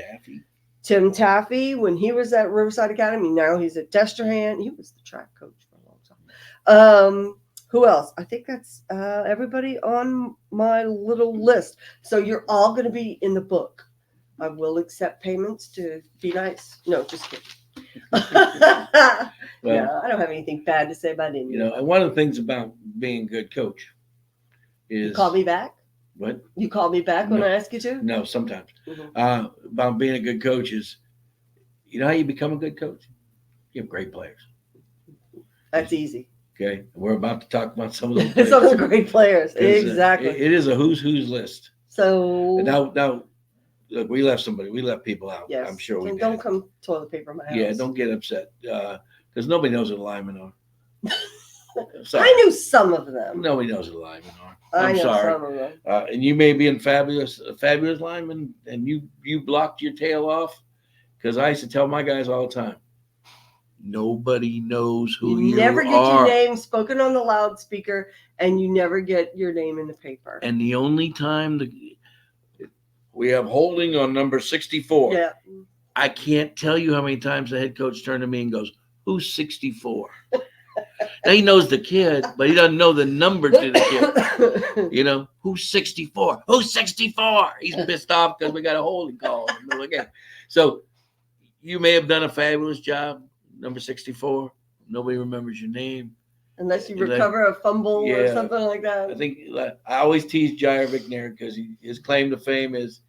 Tim Taffy, when he was at Riverside Academy. Now he's at Destrehan. He was the track coach for a long time. Who else? I think that's everybody on my little list. So you're all going to be in the book. I will accept payments to be nice. No, just kidding. I don't have anything bad to say about any. And one of the things about being a good coach is... You call me back? What? You call me back when I ask you to? No, sometimes. Mm-hmm. About being a good coach is, you know how you become a good coach? You have great players. That's easy. Okay? We're about to talk about some of those players. Some of the great players. Exactly. It is a who's list. So... Now, look, we left people out. Yes. I'm sure we did. Don't come toilet paper in my house. Yeah, don't get upset. Because nobody knows what linemen are. I knew some of them. Nobody knows what linemen are. I I'm know sorry. some of them. And you may be a fabulous lineman, and you blocked your tail off. Because I used to tell my guys all the time, nobody knows who you never get are. your name spoken on the loudspeaker, and you never get your name in the paper. And the only time we have holding on number 64. Yeah. I can't tell you how many times the head coach turned to me and goes, "Who's 64?" Now he knows the kid, but he doesn't know the number to the kid. Who's 64? Who's 64? He's pissed off because we got a holding call in the middle of the game. So you may have done a fabulous job, number 64. Nobody remembers your name. Unless you recover a fumble or something like that. I think I always tease Jair Vickner because his claim to fame is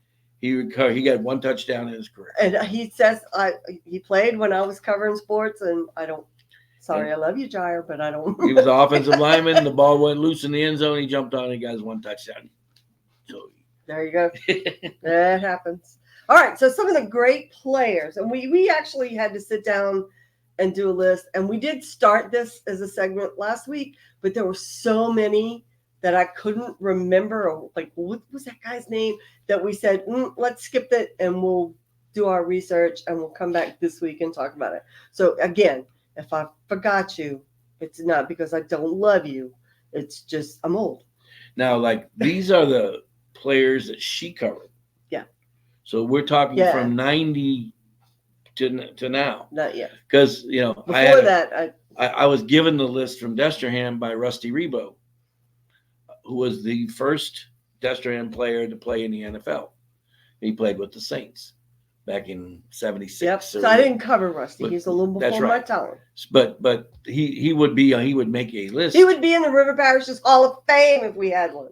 he got one touchdown in his career. And he says he played when I was covering sports, and I don't. Sorry, I love you, Jair, but I don't. He was the offensive lineman. The ball went loose in the end zone. He jumped on. He got his one touchdown. So there you go. That happens. All right. So some of the great players, and we actually had to sit down and do a list, and we did start this as a segment last week, but there were so many that I couldn't remember. Or like, what was that guy's name? That we said, let's skip it, and we'll do our research, and we'll come back this week and talk about it. So again. If I forgot you, it's not because I don't love you. It's just I'm old. Now, like these are the players that she covered. Yeah. So we're talking from 90 to now. Not yet. Because before I was given the list from Destrehan by Rusty Rebo, who was the first Destrehan player to play in the NFL. He played with the Saints back in 76. Yep. So I didn't cover Rusty. He's a little before my time. But he would make a list. He would be in the River Parishes Hall of Fame if we had one.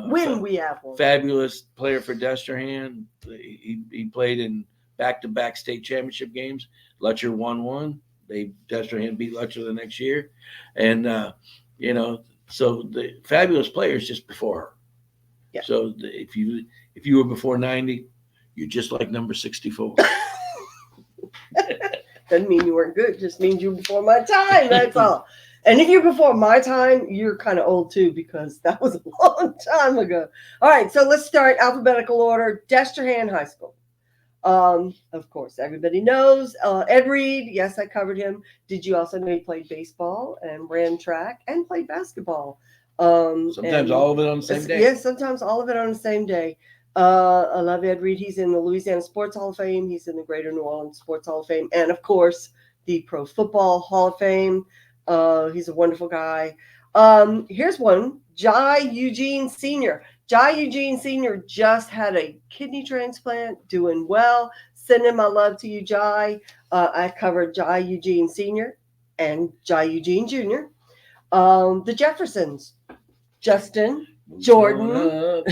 When we have one. Fabulous player for Destrehan. He played in back-to-back state championship games. Lutcher won one. Destrehan beat Lutcher the next year. And so the fabulous players just before her. Yeah. So if you were before 90, you're just like number 64. Doesn't mean you weren't good. Just means you're before my time. That's all. And if you're before my time, you're kind of old too, because that was a long time ago. All right. So let's start alphabetical order. Destrehan High School. Of course, everybody knows Ed Reed. Yes, I covered him. Did you also know he played baseball and ran track and played basketball? Sometimes all of it on the same day. Yes, sometimes all of it on the same day. I love Ed Reed. He's in the Louisiana Sports Hall of Fame. He's in the Greater New Orleans Sports Hall of Fame. And, of course, the Pro Football Hall of Fame. He's a wonderful guy. Here's one, Jai Eugene Sr. Jai Eugene Sr. just had a kidney transplant, doing well. Sending my love to you, Jai. I covered Jai Eugene Sr. and Jai Eugene Jr. The Jeffersons, Justin, Jordan,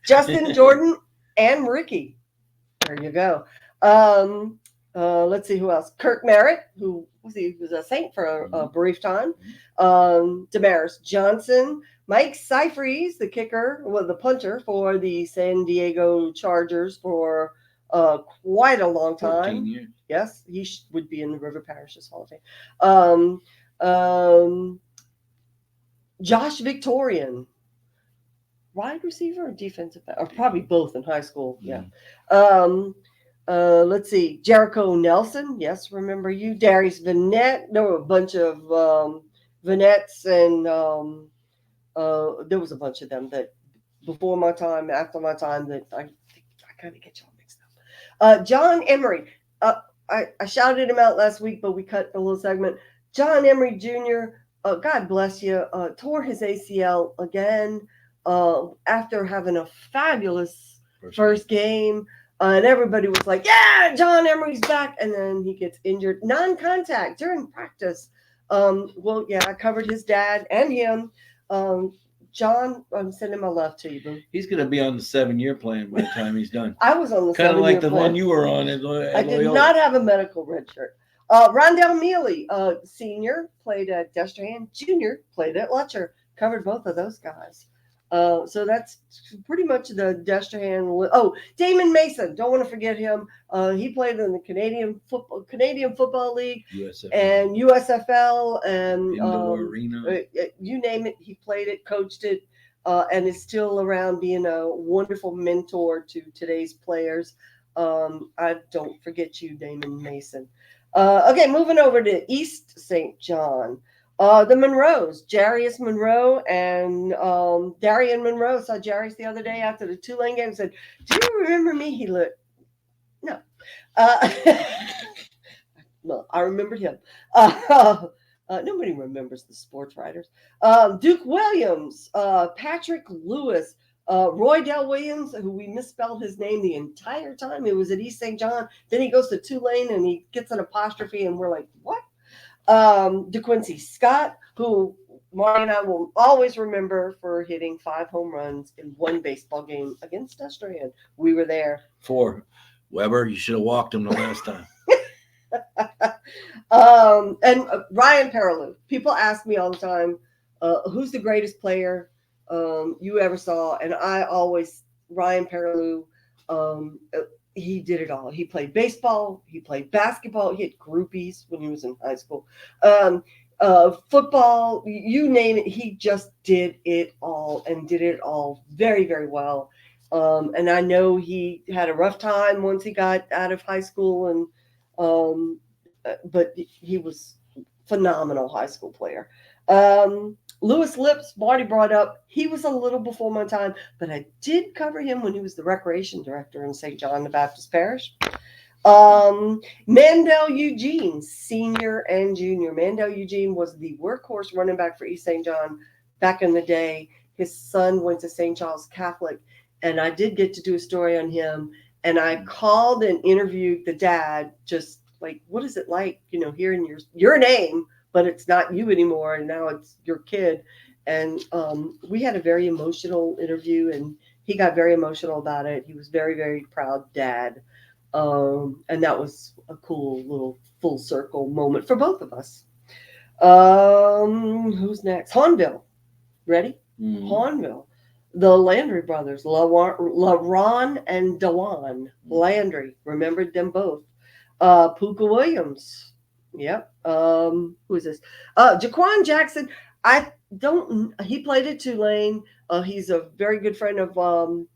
Justin, Jordan, and Ricky. There you go. Let's see who else. Kirk Merritt, who was a Saint for a brief time. Damaris Johnson, Mike Seyfried, the kicker, the punter for the San Diego Chargers for quite a long time. 14 years. Yes, he would be in the River Parishes Hall of Fame. Josh Victorian, wide receiver or defensive back, or probably both in high school. Yeah. Let's see. Jericho Nelson. Yes, remember you. Darius Vanette. There were a bunch of Vanettes, and there was a bunch of them that before my time, after my time, that I kind of get y'all mixed up. John Emery. I shouted him out last week, but we cut a little segment. John Emery Jr., God bless you, tore his ACL again after having a fabulous first game. And everybody was like, yeah, John Emery's back. And then he gets injured. Non-contact during practice. Well, yeah, I covered his dad and him. John, I'm sending my love to you, boo. He's going to be on the 7-year plan by the time he's done. I was on the 7-year plan. Kind of like the one you were on. I did not have a medical red shirt. Rondell Mealy, senior, played at Destrehan. Junior, played at Letcher. Covered both of those guys. So that's pretty much the Destrehan. Oh, Damon Mason. Don't want to forget him. He played in the Canadian Football League USFL. and USFL and Indoor arena. You name it. He played it, coached it, and is still around being a wonderful mentor to today's players. I don't forget you, Damon Mason. Okay, moving over to East St. John. The Monroes, Jarius Monroe and Darian Monroe. Saw Jarius the other day after the Tulane game and said, do you remember me? He looked, no. Well, I remembered him. Nobody remembers the sports writers. Duke Williams, Patrick Lewis, Roy Dell Williams, who we misspelled his name the entire time. He was at East St. John. Then he goes to Tulane and he gets an apostrophe and we're like, what? DeQuincy Scott, who Marty and I will always remember for hitting 5 home runs in one baseball game against Destrehan. We were there. 4. Weber, you should have walked him the last time. And Ryan Perilou. People ask me all the time, who's the greatest player you ever saw? And I always, Ryan Perilou, he did it all. He played baseball. He played basketball. He had groupies when he was in high school. Football, you name it. He just did it all and did it all very, very well. And I know he had a rough time once he got out of high school, and but he was a phenomenal high school player. Lewis Lips, Marty brought up, he was a little before my time, but I did cover him when he was the recreation director in St. John the Baptist Parish. Mandel Eugene, senior and junior. Mandel Eugene was the workhorse running back for East St. John back in the day. His son went to St. Charles Catholic, and I did get to do a story on him. And I called and interviewed the dad, just like, what is it like, hearing your name, but it's not you anymore, and now it's your kid. And we had a very emotional interview, and he got very emotional about it. He was very, very proud dad. And that was a cool little full circle moment for both of us. Who's next? Hawnville. Ready? Mm-hmm. Hawnville. The Landry brothers, LaRon and Dewan Landry. Remembered them both. Puka Williams. Yep. Who is this? Jaquan Jackson. I he played at Tulane. He's a very good friend of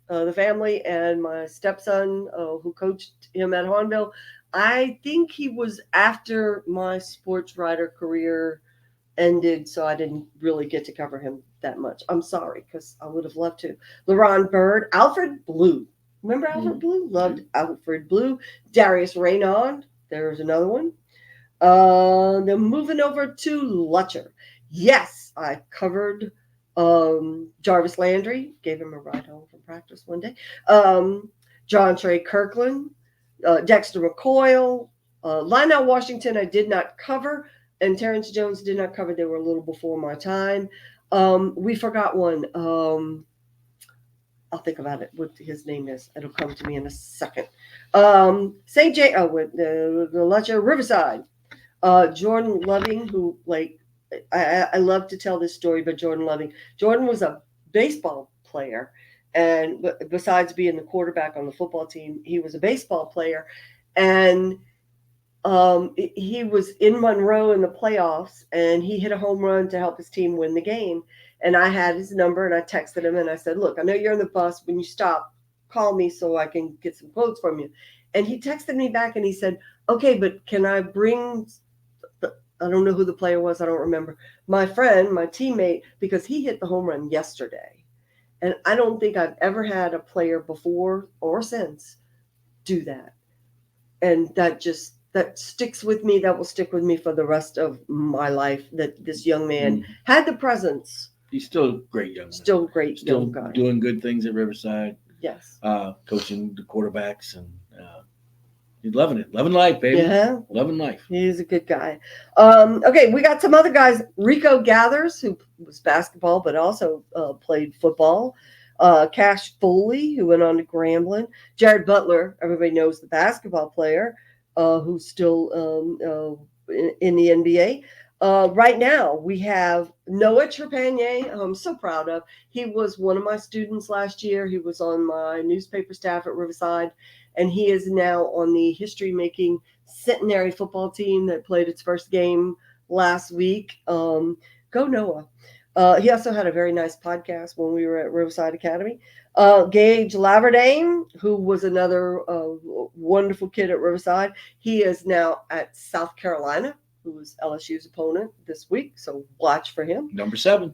the family and my stepson who coached him at Hornbill. I think he was after my sports writer career ended, so I didn't really get to cover him that much. I'm sorry, because I would have loved to. LaRon Bird, Alfred Blue. Remember Alfred Blue? Loved Alfred Blue. Darius Raynaud. There's another one. Then moving over to Lutcher. Yes, I covered Jarvis Landry. Gave him a ride home from practice one day. John Trey Kirkland. Dexter McCoyle. Lionel Washington I did not cover. And Terrence Jones did not cover. They were a little before my time. We forgot one. I'll think about it. What his name is. It'll come to me in a second. St. J. With the Lutcher Riverside. Jordan Loving, who I love to tell this story, but Jordan Loving. Jordan was a baseball player, and besides being the quarterback on the football team, he was a baseball player, and he was in Monroe in the playoffs, and he hit a home run to help his team win the game. And I had his number, and I texted him, and I said, "Look, I know you're on the bus. When you stop, call me so I can get some quotes from you." And he texted me back, and he said, "Okay, but can I bring?" I don't know who the player was. I don't remember. My friend, my teammate, because he hit the home run yesterday. And I don't think I've ever had a player before or since do that. And that sticks with me. That will stick with me for the rest of my life, that this young man had the presence. He's still a great young man. Still a great Still young guy. doing good things at Riverside. Yes. Coaching the quarterbacks, and he's loving it. Loving life, baby. Yeah. Loving life. He's a good guy. Okay, we got some other guys. Rico Gathers, who was basketball, but also played football. Cash Foley, who went on to Grambling. Jared Butler, everybody knows, the basketball player, who's still in the NBA. Right now, we have Noah Trepanier, who I'm so proud of. He was one of my students last year. He was on my newspaper staff at Riverside. And he is now on the history-making centenary football team that played its first game last week. Go Noah. He also had a very nice podcast when we were at Riverside Academy. Gage Laverdane, who was another wonderful kid at Riverside. He is now at South Carolina, who was LSU's opponent this week. So watch for him. Number 7.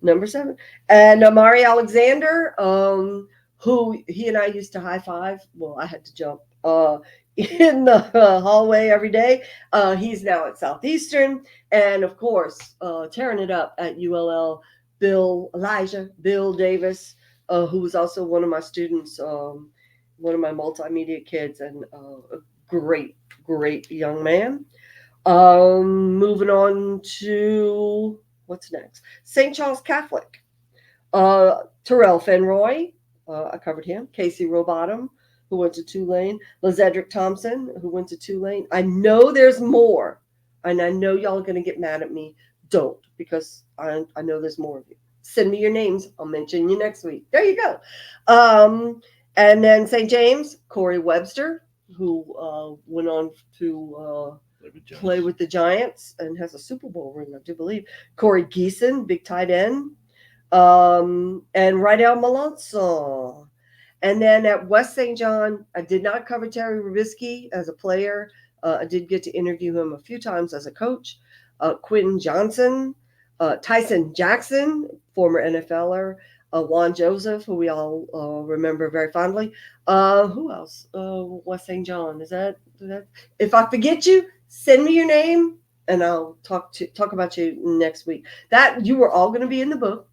And Amari Alexander, who he and I used to high five. Well, I had to jump in the hallway every day. He's now at Southeastern. And of course, tearing it up at ULL, Bill Davis, who was also one of my students, one of my multimedia kids, and a great young man. Moving on to what's next? St. Charles Catholic. Terrell Fenroy. I covered him. Casey Robottom, who went to Tulane. Lizedrick Thompson, who went to Tulane. I know there's more, and I know y'all are going to get mad at me. Don't, because I know there's more of you. Send me your names. I'll mention you next week. There you go. And then St. James, Corey Webster, who went on to play with the Giants and has a Super Bowl ring, I do believe. Corey Geeson, big tight end. And Rydell Melanson. And then at West St. John, I did not cover Terry Rubisky as a player. I did get to interview him a few times as a coach. Quentin Johnson, Tyson Jackson, former NFLer, Juan Joseph, who we all remember very fondly. Who else? West St. John. Is that? If I forget you, send me your name, and I'll talk about you next week. That you were all going to be in the book.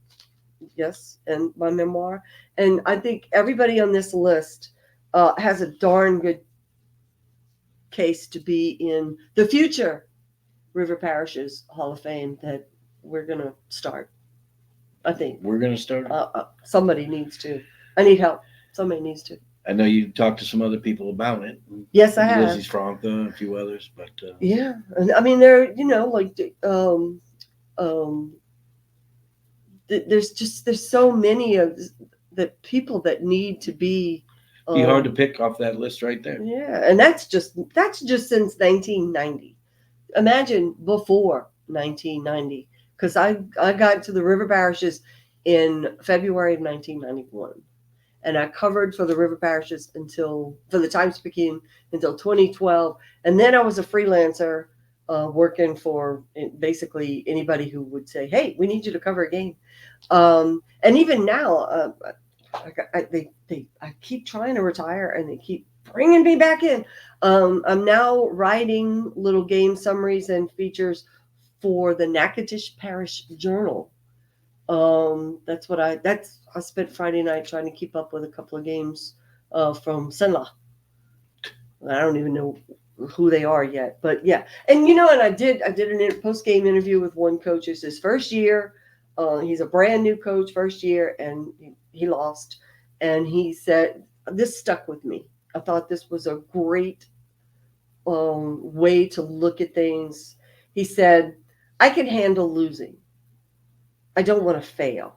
Yes, and my memoir. And I think everybody on this list has a darn good case to be in the future River Parishes Hall of Fame that we're going to start. I think. We're going to start? Somebody needs to. I need help. Somebody needs to. I know you talked to some other people about it. Yes, I have. Lizzie's Franca and a few others. But yeah. And I mean, they're, there's so many of the people that need to be hard to pick off that list right there. Yeah, and that's just since 1990. Imagine before 1990 because I got to the River Parishes in February of 1991. And I covered for the River Parishes for the Times-Picayune until 2012. And then I was a freelancer working for basically anybody who would say, hey, we need you to cover a game. And even now, I keep trying to retire and they keep bringing me back in. I'm now writing little game summaries and features for the Natchitoches Parish Journal. I spent Friday night trying to keep up with a couple of games from Senla. I don't even know who they are yet, but yeah. And and I did a post-game interview with one coach. It's his first year. He's a brand new coach, first year, and he lost. And he said, this stuck with me. I thought this was a great way to look at things. He said, I can handle losing. I don't want to fail.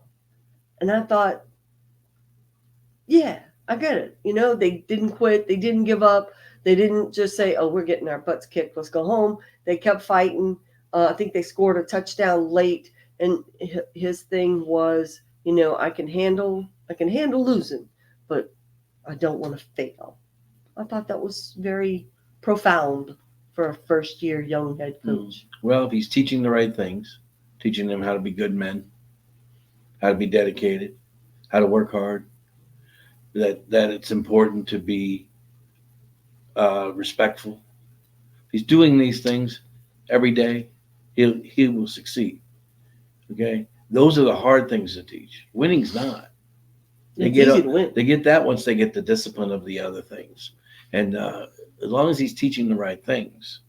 And I thought, yeah, I get it. They didn't quit. They didn't give up. They didn't just say, oh, we're getting our butts kicked. Let's go home. They kept fighting. I think they scored a touchdown late. And his thing was, I can handle losing, but I don't want to fail. I thought that was very profound for a first-year young head coach. Well, if he's teaching the right things, teaching them how to be good men, how to be dedicated, how to work hard, that it's important to be respectful. If he's doing these things every day, he will succeed. Okay? Those are the hard things to teach. Winning's not. It's easy to win. They get that once they get the discipline of the other things. And as long as he's teaching the right things,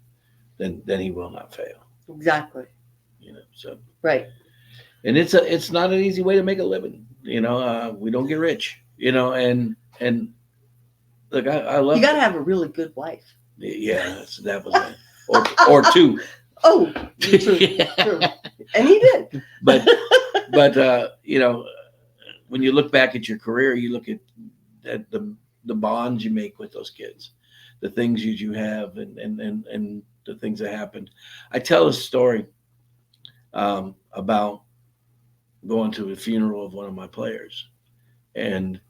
then he will not fail. Exactly. So right. And it's not an easy way to make a living. We don't get rich. And look, I love. You got to have a really good wife. Yeah, that was it. Or two. Oh, true. True. And he did. But when you look back at your career, you look at the bonds you make with those kids, the things you have, and the things that happened. I tell a story about going to a funeral of one of my players, and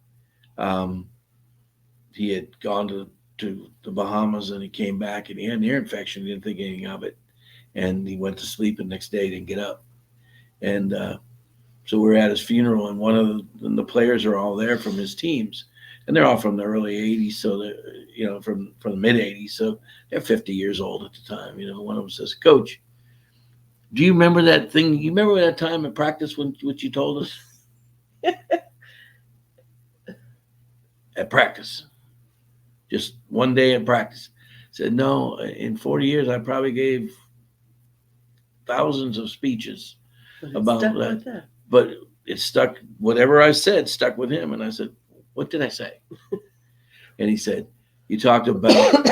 he had gone to the Bahamas, and he came back and he had an ear infection. He didn't think anything of it, and he went to sleep, and the next day he didn't get up. And so we were at his funeral, and one of the players are all there from his teams, and they're all from the early 80s, so they're, from the mid 80s, so they're 50 years old at the time. One of them says, Coach, do you remember that thing? You remember that time in practice what you told us? At practice. Just one day at practice. Said, no, in 40 years, I probably gave thousands of speaches about that. But it stuck, whatever I said stuck with him. And I said, what did I say? And he said, you talked about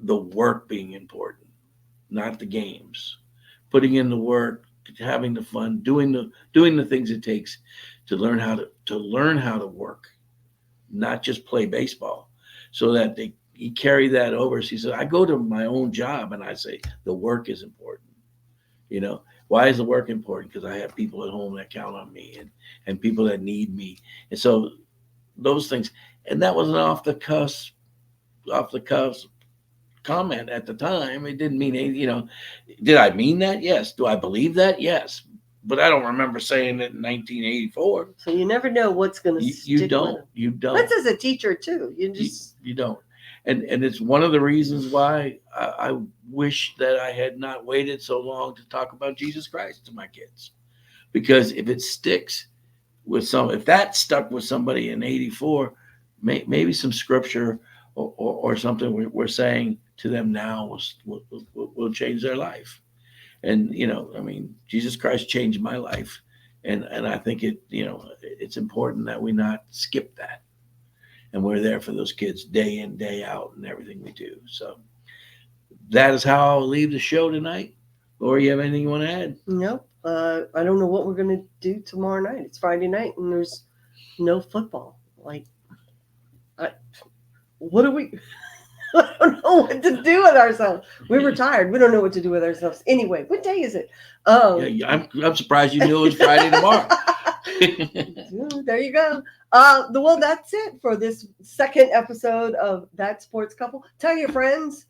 the work being important, not the games. Putting in the work, having the fun, doing the things it takes to learn how to work, not just play baseball, so that he carry that over. So he said, I go to my own job and I say the work is important. Why is the work important? Because I have people at home that count on me and people that need me. And so those things, and that was an off the cuff comment at the time. It didn't mean anything, did I mean that? Yes. Do I believe that? Yes. But I don't remember saying it in 1984. So you never know what's going to stick. You don't. That's as a teacher too. You don't. And it's one of the reasons why I wish that I had not waited so long to talk about Jesus Christ to my kids. Because if it sticks if that stuck with somebody in 84, maybe some scripture or something we're saying to them now will change their life. And, Jesus Christ changed my life. And I think it's important that we not skip that. And we're there for those kids day in, day out, and everything we do. So that is how I'll leave the show tonight. Laura, you have anything you want to add? Nope. I don't know what we're going to do tomorrow night. It's Friday night, and there's no football. What are we? I don't know what to do with ourselves. We're retired. We don't know what to do with ourselves. Anyway, what day is it? Yeah, I'm surprised you knew it was Friday tomorrow. There you go. Well, that's it for this second episode of That Sports Couple. Tell your friends,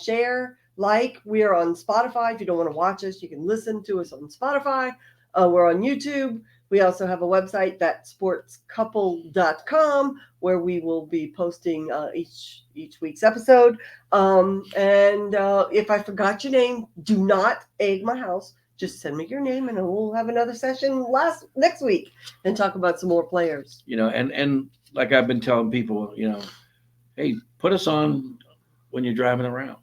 share, like. We are on Spotify. If you don't want to watch us, you can listen to us on Spotify. We're on YouTube. We also have a website, thatsportscouple.com, where we will be posting each week's episode. And if I forgot your name, do not egg my house. Just send me your name, and we'll have another session next week and talk about some more players. And like I've been telling people, hey, put us on when you're driving around.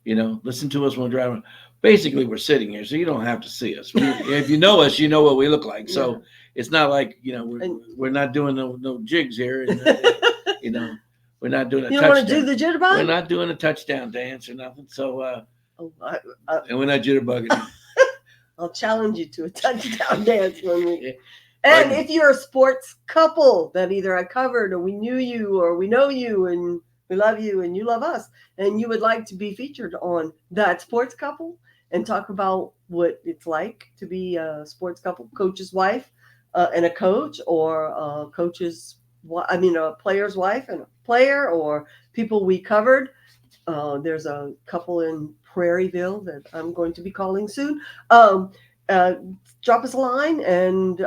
Listen to us when we're driving. Basically, we're sitting here, so you don't have to see us. If you know us, you know what we look like. So it's not like we're not doing no jigs here. And, we're not doing a touchdown. You don't want to do the jitterbug? We're not doing a touchdown dance or nothing. So and we're not jitterbugging. I'll challenge you to a touchdown dance when we. And if you're a sports couple that either I covered or we knew you or we know you and we love you and you love us, and you would like to be featured on That Sports Couple and talk about what it's like to be a sports couple, coach's wife and a coach, or a player's wife and a player, or people we covered. There's a couple in Prairieville that I'm going to be calling soon. Drop us a line and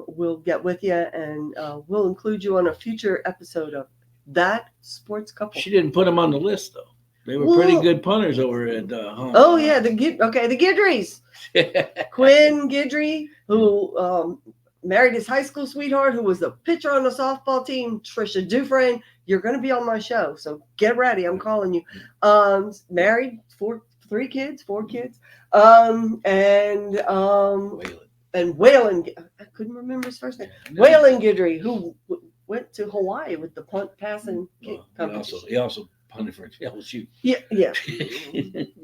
we'll get with you, and we'll include you on a future episode of That Sports Couple. She didn't put them on the list, though. They were pretty good punters over at home. Oh, yeah. The Guidrys. Quinn Guidry, who married his high school sweetheart, who was the pitcher on the softball team, Trisha Dufresne. You're going to be on my show, so get ready. I'm calling you. Married, four kids. And Waylon, I couldn't remember his first name. Waylon Guidry, who went to Hawaii with the punt, pass, and kick competition. He also punted for LSU. Yeah.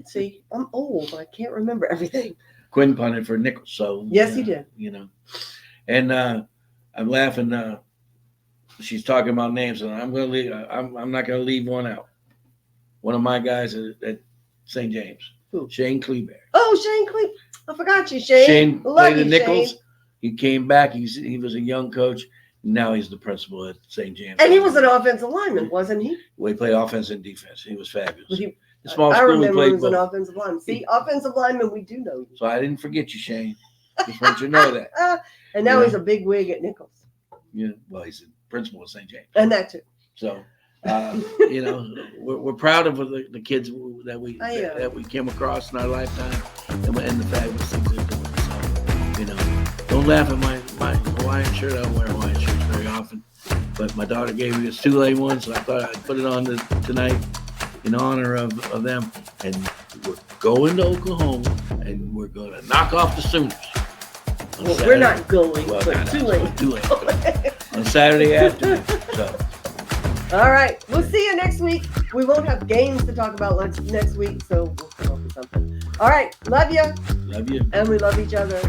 See, I'm old. I can't remember everything. Quinn punted for Nichols. So yes, he did. And I'm laughing. She's talking about names, and I'm going to leave. I'm not going to leave one out. One of my guys at St. James. Who? Shane Kleberg. Oh, Shane Kleberg. I forgot you, Shane. Shane played at Nichols. Shane. He came back. He was a young coach. Now he's the principal at St. James. And he was an offensive lineman, wasn't he? Well, he played offense and defense. He was fabulous. I remember he was an offensive lineman. See, offensive lineman, we do know you. So I didn't forget you, Shane. Just want you to know that. And now he's a big wig at Nichols. Yeah, well, he's the principal at St. James. And that too. So, we're proud of the kids that we came across in our lifetime, and the fabulous things they're doing. So, don't laugh at my Hawaiian shirt. I don't wear Hawaiian shirts very often, but my daughter gave me a Sule one, so I thought I'd put it on tonight in honor of them. And we're going to Oklahoma, and we're going to knock off the Sooners. Well, we're not going, but too late. Too late. On Saturday afternoon. So. All right. We'll see you next week. We won't have games to talk about next week, so we'll come up with something. All right. Love you. Love you. And we love each other.